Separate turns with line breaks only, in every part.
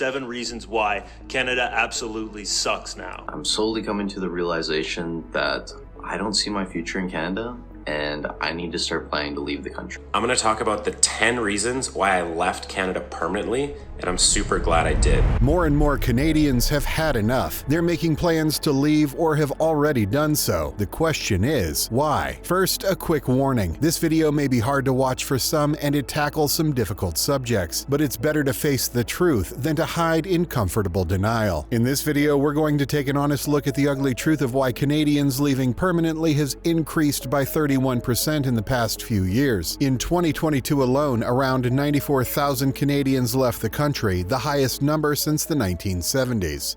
7 reasons why Canada absolutely sucks now.
I'm slowly coming to the realization that I don't see my future in Canada, and I need to start planning to leave the country.
I'm going to talk about the 10 reasons why I left Canada permanently, and I'm super glad I did.
More and more Canadians have had enough. They're making plans to leave or have already done so. The question is, why? First, a quick warning. This video may be hard to watch for some, and it tackles some difficult subjects, but it's better to face the truth than to hide in comfortable denial. In this video, we're going to take an honest look at the ugly truth of why Canadians leaving permanently has increased by 31% in the past few years. In 2022 alone, around 94,000 Canadians left the country, the highest number since the 1970s.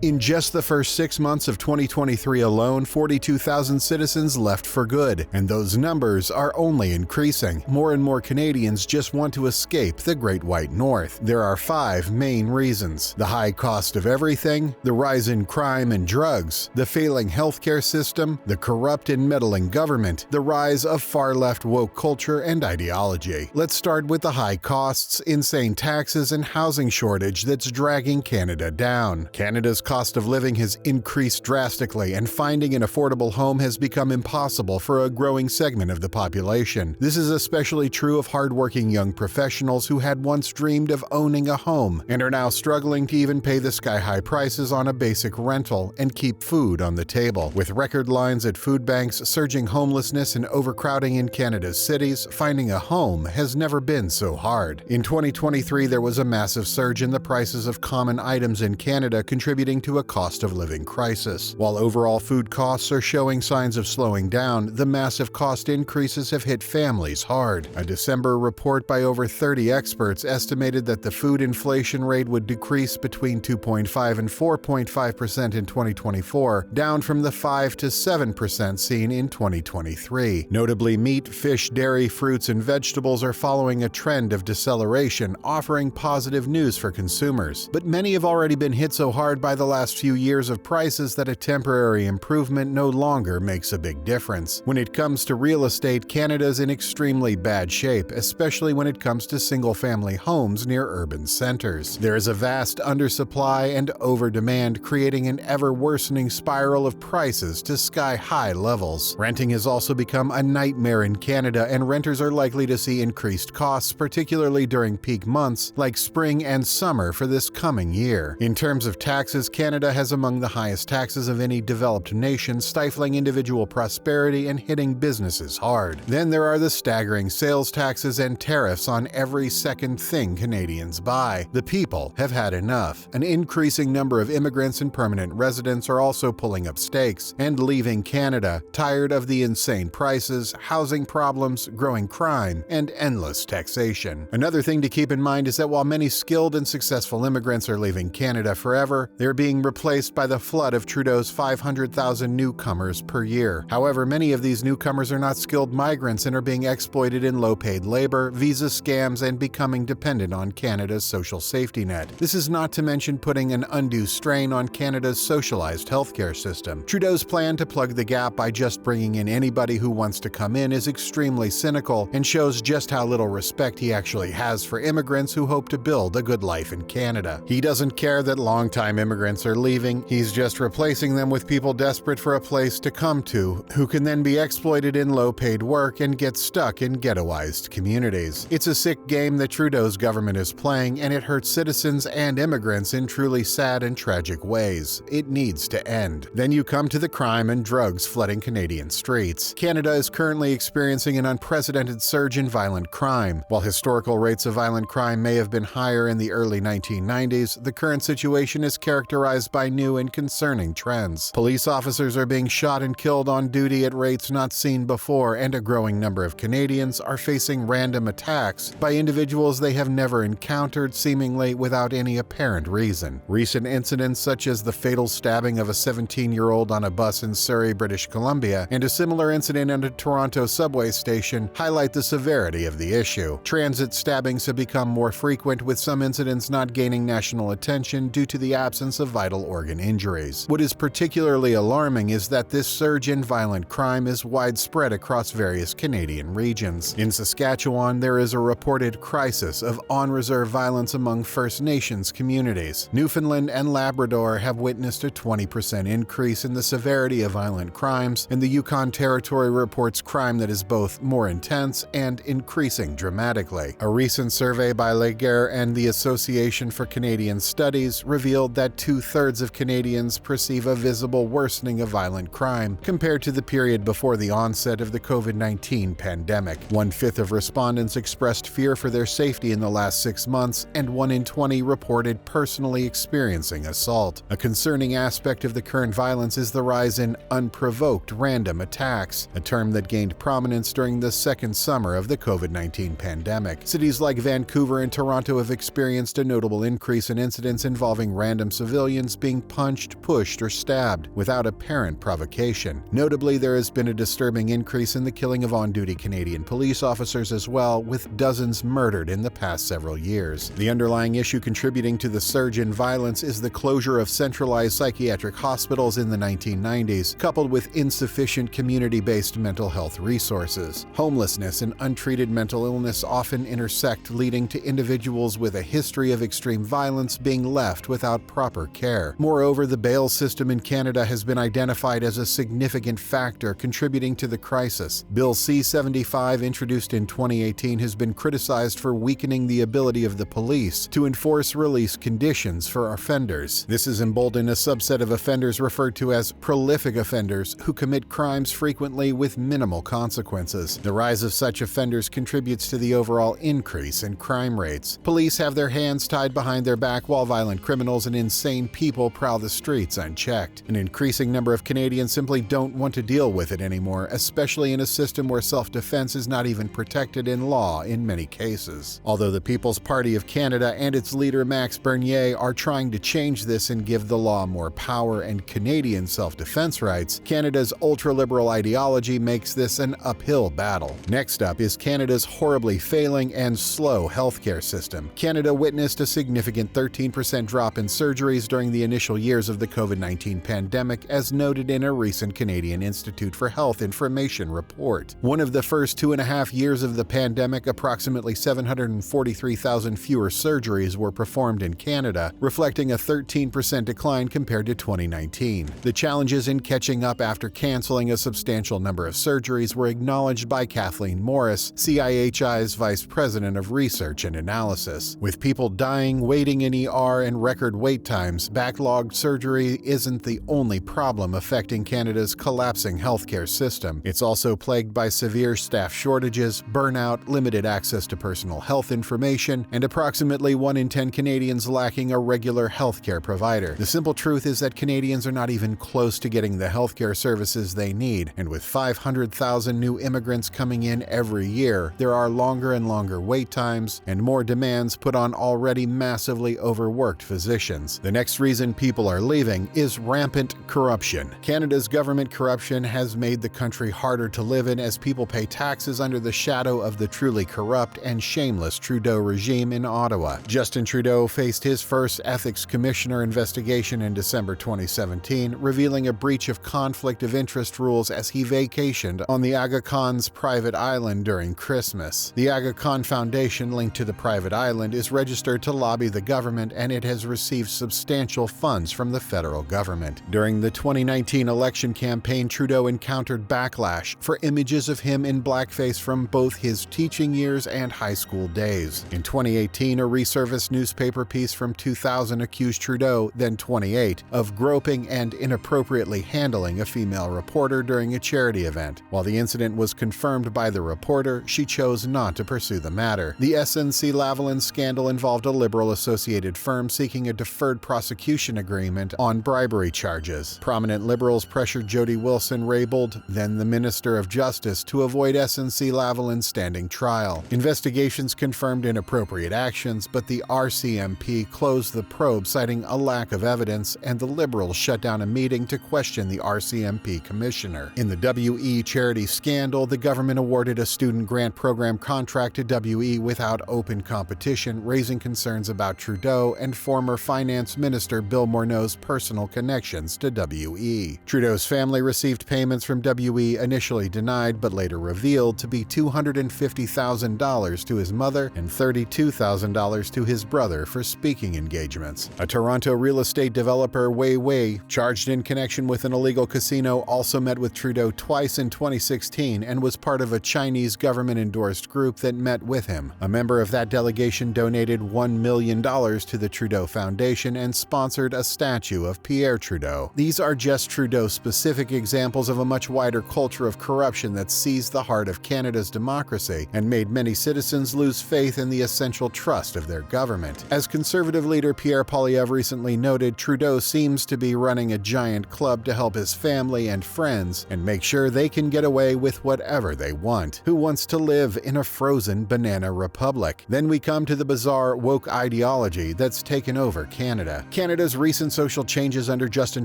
In just the first 6 months of 2023 alone, 42,000 citizens left for good, and those numbers are only increasing. More and more Canadians just want to escape the Great White North. There are 5 main reasons: the high cost of everything, the rise in crime and drugs, the failing healthcare system, the corrupt and meddling government, the rise of far-left woke culture and ideology. Let's start with the high costs, insane taxes, and housing shortage that's dragging Canada down. Canada's cost of living has increased drastically, and finding an affordable home has become impossible for a growing segment of the population. This is especially true of hardworking young professionals who had once dreamed of owning a home and are now struggling to even pay the sky-high prices on a basic rental and keep food on the table. With record lines at food banks, surging homelessness, and overcrowding in Canada's cities, finding a home has never been so hard. In 2023, there was a massive surge in the prices of common items in Canada, contributing to a cost of living crisis. While overall food costs are showing signs of slowing down, the massive cost increases have hit families hard. A December report by over 30 experts estimated that the food inflation rate would decrease between 2.5 and 4.5% in 2024, down from the 5 to 7% seen in 2023. Notably, meat, fish, dairy, fruits, and vegetables are following a trend of deceleration, offering positive news for consumers. But many have already been hit so hard by the last few years of prices that a temporary improvement no longer makes a big difference. When it comes to real estate, Canada's in extremely bad shape, especially when it comes to single-family homes near urban centers. There is a vast undersupply and overdemand, creating an ever-worsening spiral of prices to sky-high levels. Renting has also become a nightmare in Canada, and renters are likely to see increased costs, particularly during peak months like spring and summer for this coming year. In terms of taxes, Canada has among the highest taxes of any developed nation, stifling individual prosperity and hitting businesses hard. Then there are the staggering sales taxes and tariffs on every second thing Canadians buy. The people have had enough. An increasing number of immigrants and permanent residents are also pulling up stakes and leaving Canada, tired of the insane prices, housing problems, growing crime, and endless taxation. Another thing to keep in mind is that while many skilled and successful immigrants are leaving Canada forever, they're being replaced by the flood of Trudeau's 500,000 newcomers per year. However, many of these newcomers are not skilled migrants and are being exploited in low-paid labor, visa scams, and becoming dependent on Canada's social safety net. This is not to mention putting an undue strain on Canada's socialized healthcare system. Trudeau's plan to plug the gap by just bringing in anybody who wants to come in is extremely cynical and shows just how little respect he actually has for immigrants who hope to build a good life in Canada. He doesn't care that long-time immigrants are leaving, he's just replacing them with people desperate for a place to come to, who can then be exploited in low-paid work and get stuck in ghettoized communities. It's a sick game that Trudeau's government is playing, and it hurts citizens and immigrants in truly sad and tragic ways. It needs to end. Then you come to the crime and drugs flooding Canadian streets. Canada is currently experiencing an unprecedented surge in violent crime. While historical rates of violent crime may have been higher in the early 1990s, the current situation is characterized by new and concerning trends. Police officers are being shot and killed on duty at rates not seen before, and a growing number of Canadians are facing random attacks by individuals they have never encountered, seemingly without any apparent reason. Recent incidents such as the fatal stabbing of a 17-year-old on a bus in Surrey, British Columbia, and a similar incident at a Toronto subway station highlight the severity of the issue. Transit stabbings have become more frequent, with some incidents not gaining national attention due to the absence of vital organ injuries. What is particularly alarming is that this surge in violent crime is widespread across various Canadian regions. In Saskatchewan, there is a reported crisis of on-reserve violence among First Nations communities. Newfoundland and Labrador have witnessed a 20% increase in the severity of violent crimes, and the Yukon Territory reports crime that is both more intense and increasing dramatically. A recent survey by Laguerre and the Association for Canadian Studies revealed that 2/3 of Canadians perceive a visible worsening of violent crime compared to the period before the onset of the COVID-19 pandemic. 1/5 of respondents expressed fear for their safety in the last 6 months, and 1 in 20 reported personally experiencing assault. A concerning aspect of the current violence is the rise in unprovoked random attacks, a term that gained prominence during the second summer of the COVID-19 pandemic. Cities like Vancouver and Toronto have experienced a notable increase in incidents involving random civilians being punched, pushed, or stabbed without apparent provocation. Notably, there has been a disturbing increase in the killing of on-duty Canadian police officers as well, with dozens murdered in the past several years. The underlying issue contributing to the surge in violence is the closure of centralized psychiatric hospitals in the 1990s, coupled with insufficient community-based mental health resources. Homelessness and untreated mental illness often intersect, leading to individuals with a history of extreme violence being left without proper care. Moreover, the bail system in Canada has been identified as a significant factor contributing to the crisis. Bill C-75, introduced in 2018, has been criticized for weakening the ability of the police to enforce release conditions for offenders. This has emboldened a subset of offenders referred to as prolific offenders who commit crimes frequently with minimal consequences. The rise of such offenders contributes to the overall increase in crime rates. Police have their hands tied behind their back while violent criminals and insane people prowl the streets unchecked. An increasing number of Canadians simply don't want to deal with it anymore, especially in a system where self-defense is not even protected in law in many cases. Although the People's Party of Canada and its leader Max Bernier are trying to change this and give the law more power and Canadian self-defense rights, Canada's ultra-liberal ideology makes this an uphill battle. Next up is Canada's horribly failing and slow healthcare system. Canada witnessed a significant 13% drop in surgeries during the initial years of the COVID-19 pandemic, as noted in a recent Canadian Institute for Health information report. One of the first 2.5 years of the pandemic, approximately 743,000 fewer surgeries were performed in Canada, reflecting a 13% decline compared to 2019. The challenges in catching up after canceling a substantial number of surgeries were acknowledged by Kathleen Morris, CIHI's Vice President of Research and Analysis. With people dying, waiting in ER, and record wait times, backlogged surgery isn't the only problem affecting Canada's collapsing healthcare system. It's also plagued by severe staff shortages, burnout, limited access to personal health information, and approximately 1 in 10 Canadians lacking a regular healthcare provider. The simple truth is that Canadians are not even close to getting the healthcare services they need, and with 500,000 new immigrants coming in every year, there are longer and longer wait times and more demands put on already massively overworked physicians. The next reason people are leaving is rampant corruption. Canada's government corruption has made the country harder to live in as people pay taxes under the shadow of the truly corrupt and shameless Trudeau regime in Ottawa. Justin Trudeau faced his first ethics commissioner investigation in December 2017, revealing a breach of conflict of interest rules as he vacationed on the Aga Khan's private island during Christmas. The Aga Khan Foundation, linked to the private island, is registered to lobby the government, and it has received substantial funds from the federal government. During the 2019 election campaign, Trudeau encountered backlash for images of him in blackface from both his teaching years and high school days. In 2018, a resurfaced newspaper piece from 2000 accused Trudeau, then 28, of groping and inappropriately handling a female reporter during a charity event. While the incident was confirmed by the reporter, she chose not to pursue the matter. The SNC-Lavalin scandal involved a Liberal-associated firm seeking a deferred prosecution agreement on bribery charges. Prominent Liberals pressured Jody Wilson-Raybould, then the Minister of Justice, to avoid SNC-Lavalin's standing trial. Investigations confirmed inappropriate actions, but the RCMP closed the probe, citing a lack of evidence, and the Liberals shut down a meeting to question the RCMP commissioner. In the WE charity scandal, the government awarded a student grant program contract to WE without open competition, raising concerns about Trudeau and former Finance Minister Minister Bill Morneau's personal connections to WE. Trudeau's family received payments from WE initially denied but later revealed to be $250,000 to his mother and $32,000 to his brother for speaking engagements. A Toronto real estate developer, Wei, charged in connection with an illegal casino, also met with Trudeau twice in 2016 and was part of a Chinese government-endorsed group that met with him. A member of that delegation donated $1 million to the Trudeau Foundation and sponsored a statue of Pierre Trudeau. These are just Trudeau-specific examples of a much wider culture of corruption that seized the heart of Canada's democracy and made many citizens lose faith in the essential trust of their government. As Conservative leader Pierre Poilievre recently noted, Trudeau seems to be running a giant club to help his family and friends and make sure they can get away with whatever they want. Who wants to live in a frozen banana republic? Then we come to the bizarre woke ideology that's taken over Canada. Canada's recent social changes under Justin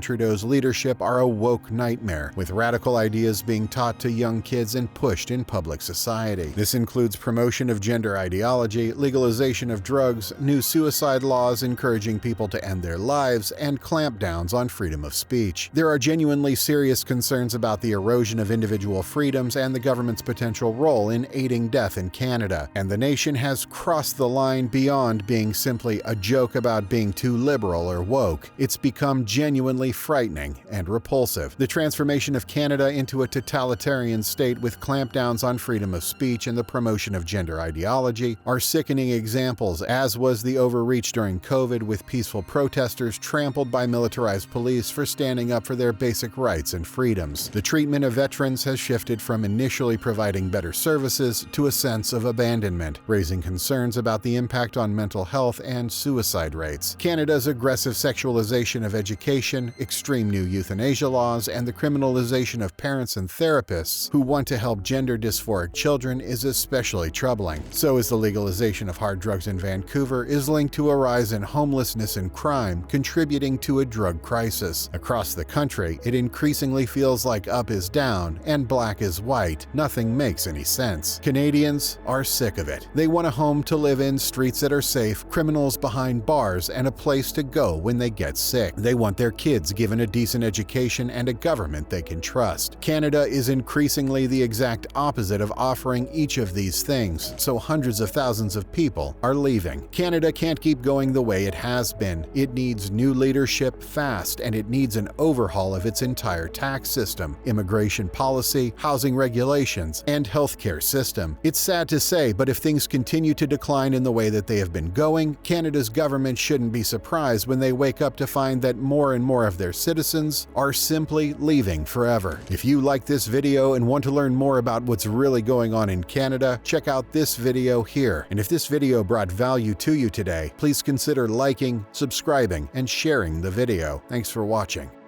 Trudeau's leadership are a woke nightmare, with radical ideas being taught to young kids and pushed in public society. This includes promotion of gender ideology, legalization of drugs, new suicide laws encouraging people to end their lives, and clampdowns on freedom of speech. There are genuinely serious concerns about the erosion of individual freedoms and the government's potential role in aiding death in Canada, and the nation has crossed the line beyond being simply a joke about being too liberal or woke. It's become genuinely frightening and repulsive. The transformation of Canada into a totalitarian state with clampdowns on freedom of speech and the promotion of gender ideology are sickening examples, as was the overreach during COVID with peaceful protesters trampled by militarized police for standing up for their basic rights and freedoms. The treatment of veterans has shifted from initially providing better services to a sense of abandonment, raising concerns about the impact on mental health and suicide rates. Canada's aggressive sexualization of education, extreme new euthanasia laws, and the criminalization of parents and therapists who want to help gender dysphoric children is especially troubling. So is the legalization of hard drugs in Vancouver is linked to a rise in homelessness and crime, contributing to a drug crisis. Across the country, it increasingly feels like up is down and black is white. Nothing makes any sense. Canadians are sick of it. They want a home to live in, streets that are safe, criminals behind bars, and a place to go when they get sick. They want their kids given a decent education and a government they can trust. Canada is increasingly the exact opposite of offering each of these things, so hundreds of thousands of people are leaving. Canada can't keep going the way it has been. It needs new leadership fast, and it needs an overhaul of its entire tax system, immigration policy, housing regulations, and healthcare system. It's sad to say, but if things continue to decline in the way that they have been going, Canada's government shouldn't be surprised when they wake up to find that more and more of their citizens are simply leaving forever. If you like this video and want to learn more about what's really going on in Canada, check out this video here. And if this video brought value to you today, please consider liking, subscribing, and sharing the video. Thanks for watching.